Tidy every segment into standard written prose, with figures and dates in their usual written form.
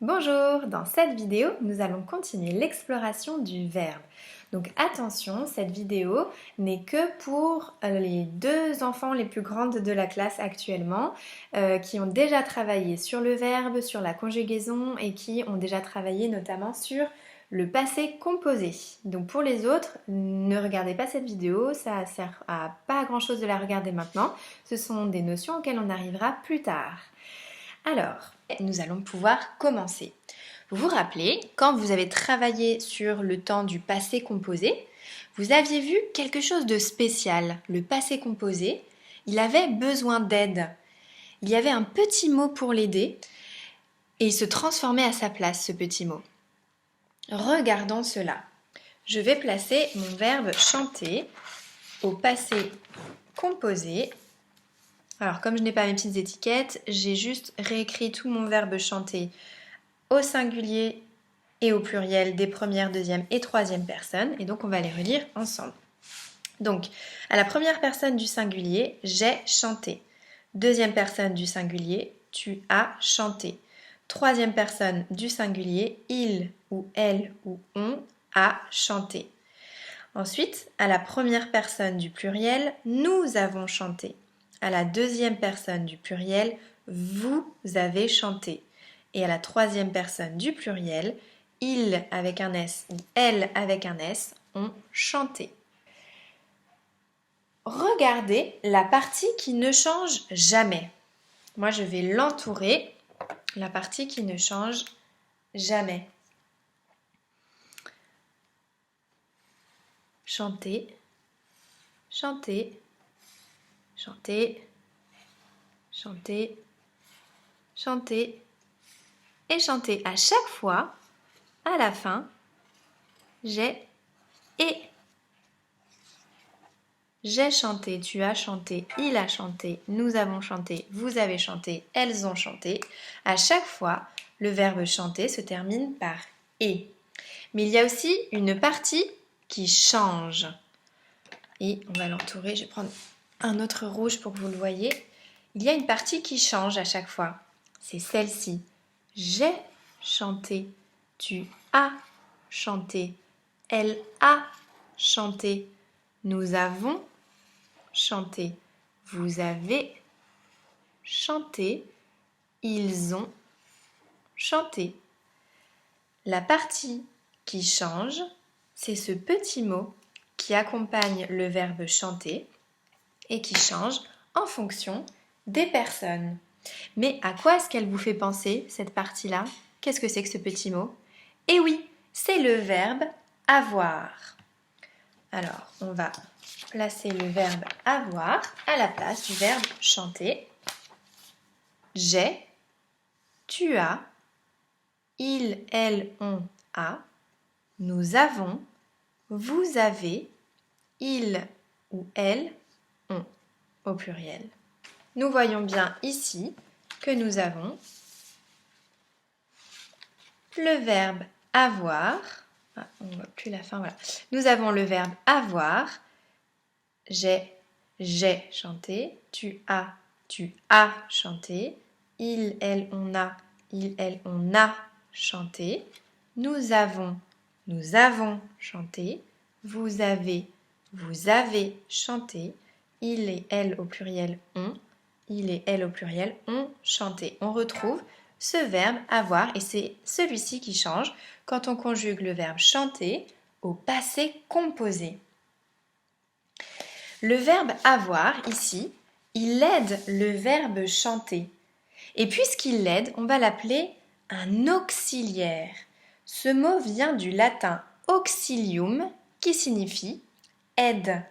Bonjour, dans cette vidéo, nous allons continuer l'exploration du verbe. Donc attention, cette vidéo n'est que pour les deux enfants les plus grandes de la classe actuellement, qui ont déjà travaillé sur le verbe, sur la conjugaison et qui ont déjà travaillé notamment sur le passé composé. Donc pour les autres, ne regardez pas cette vidéo, ça sert à pas grand chose de la regarder maintenant. Ce sont des notions auxquelles on arrivera plus tard. Alors, nous allons pouvoir commencer. Vous vous rappelez, quand vous avez travaillé sur le temps du passé composé, vous aviez vu quelque chose de spécial. Le passé composé, il avait besoin d'aide. Il y avait un petit mot pour l'aider et il se transformait à sa place, ce petit mot. Regardons cela. Je vais placer mon verbe chanter au passé composé. Alors, comme je n'ai pas mes petites étiquettes, j'ai juste réécrit tout mon verbe chanter au singulier et au pluriel des premières, deuxième et troisième personnes. Et donc, on va les relire ensemble. Donc, à la première personne du singulier, j'ai chanté. Deuxième personne du singulier, tu as chanté. Troisième personne du singulier, il ou elle ou on a chanté. Ensuite, à la première personne du pluriel, nous avons chanté. À la deuxième personne du pluriel, vous avez chanté. Et à la troisième personne du pluriel, il avec un S ou elle avec un S ont chanté. Regardez la partie qui ne change jamais. Moi, je vais l'entourer, la partie qui ne change jamais. Chanter, chanter, chanter, chanter, chanter et chanter. À chaque fois, à la fin, j'ai et. J'ai chanté, tu as chanté, il a chanté, nous avons chanté, vous avez chanté, elles ont chanté. À chaque fois, le verbe chanter se termine par et. Mais il y a aussi une partie qui change. Et on va l'entourer, je vais prendre un autre rouge pour que vous le voyez. Il y a une partie qui change à chaque fois. C'est celle-ci. J'ai chanté, tu as chanté, elle a chanté, nous avons chanté, vous avez chanté, ils ont chanté. La partie qui change, c'est ce petit mot qui accompagne le verbe chanter et qui change en fonction des personnes. Mais à quoi est-ce qu'elle vous fait penser, cette partie-là? Qu'est-ce que c'est que ce petit mot? Eh oui, c'est le verbe avoir. Alors, on va placer le verbe avoir à la place du verbe chanter. J'ai, tu as, il, elle, on a, nous avons, vous avez, il ou elle ont au pluriel. Nous voyons bien ici que nous avons le verbe avoir. On ne voit plus la fin, voilà. Nous avons le verbe avoir. J'ai chanté. Tu as chanté. Il, elle, on a chanté. Nous avons chanté. Vous avez chanté. Il et elle au pluriel ont. Il et elle au pluriel ont chanté. On retrouve ce verbe avoir et c'est celui-ci qui change quand on conjugue le verbe chanter au passé composé. Le verbe avoir ici, il aide le verbe chanter. Et puisqu'il l'aide, on va l'appeler un auxiliaire. Ce mot vient du latin auxilium qui signifie aide.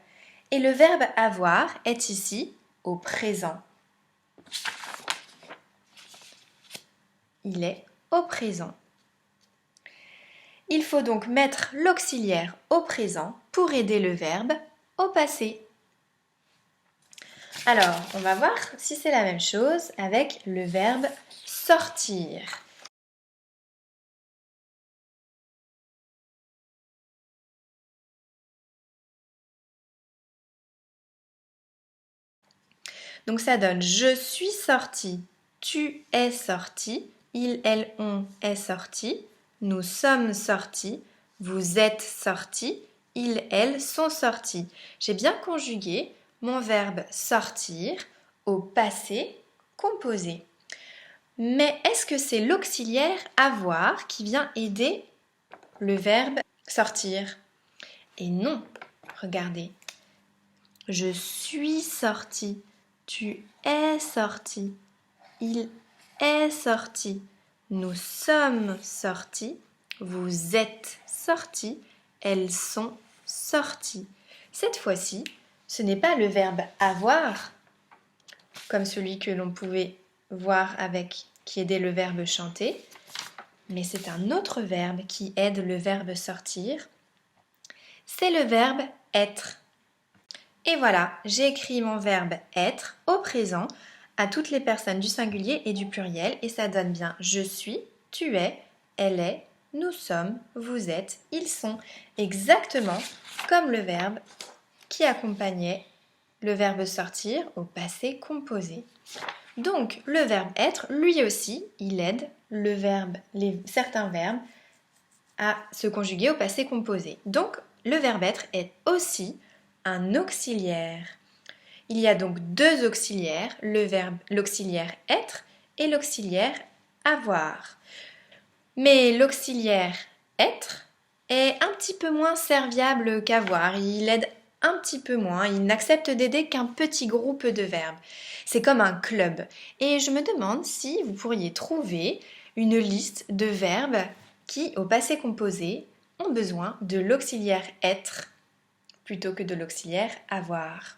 Et le verbe avoir est ici au présent. Il est au présent. Il faut donc mettre l'auxiliaire au présent pour aider le verbe au passé. Alors, on va voir si c'est la même chose avec le verbe sortir. Donc ça donne je suis sorti, tu es sorti, il, elle, on est sorti, nous sommes sortis, vous êtes sortis, ils, elles sont sortis. J'ai bien conjugué mon verbe sortir au passé composé. Mais est-ce que c'est l'auxiliaire avoir qui vient aider le verbe sortir? Et non, regardez. Je suis sorti, tu es sorti, il est sorti, nous sommes sortis, vous êtes sortis, elles sont sorties. Cette fois-ci, ce n'est pas le verbe avoir, comme celui que l'on pouvait voir avec qui aidait le verbe chanter, mais c'est un autre verbe qui aide le verbe sortir. C'est le verbe être. Et voilà, j'ai écrit mon verbe être au présent à toutes les personnes du singulier et du pluriel et ça donne bien je suis, tu es, elle est, nous sommes, vous êtes, ils sont, exactement comme le verbe qui accompagnait le verbe sortir au passé composé. Donc le verbe être, lui aussi, il aide certains verbes à se conjuguer au passé composé. Donc le verbe être est aussi un auxiliaire. Il y a donc deux auxiliaires, l'auxiliaire être et l'auxiliaire avoir. Mais l'auxiliaire être est un petit peu moins serviable qu'avoir. Il aide un petit peu moins, il n'accepte d'aider qu'un petit groupe de verbes. C'est comme un club. Et je me demande si vous pourriez trouver une liste de verbes qui, au passé composé, ont besoin de l'auxiliaire être plutôt que de l'auxiliaire avoir.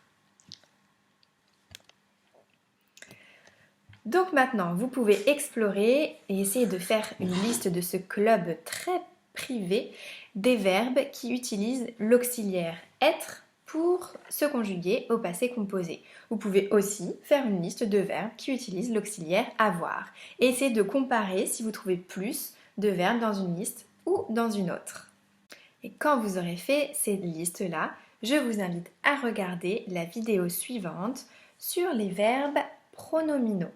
Donc maintenant, vous pouvez explorer et essayer de faire une liste de ce club très privé des verbes qui utilisent l'auxiliaire être pour se conjuguer au passé composé. Vous pouvez aussi faire une liste de verbes qui utilisent l'auxiliaire avoir et essayer de comparer si vous trouvez plus de verbes dans une liste ou dans une autre. Et quand vous aurez fait ces listes-là, je vous invite à regarder la vidéo suivante sur les verbes pronominaux.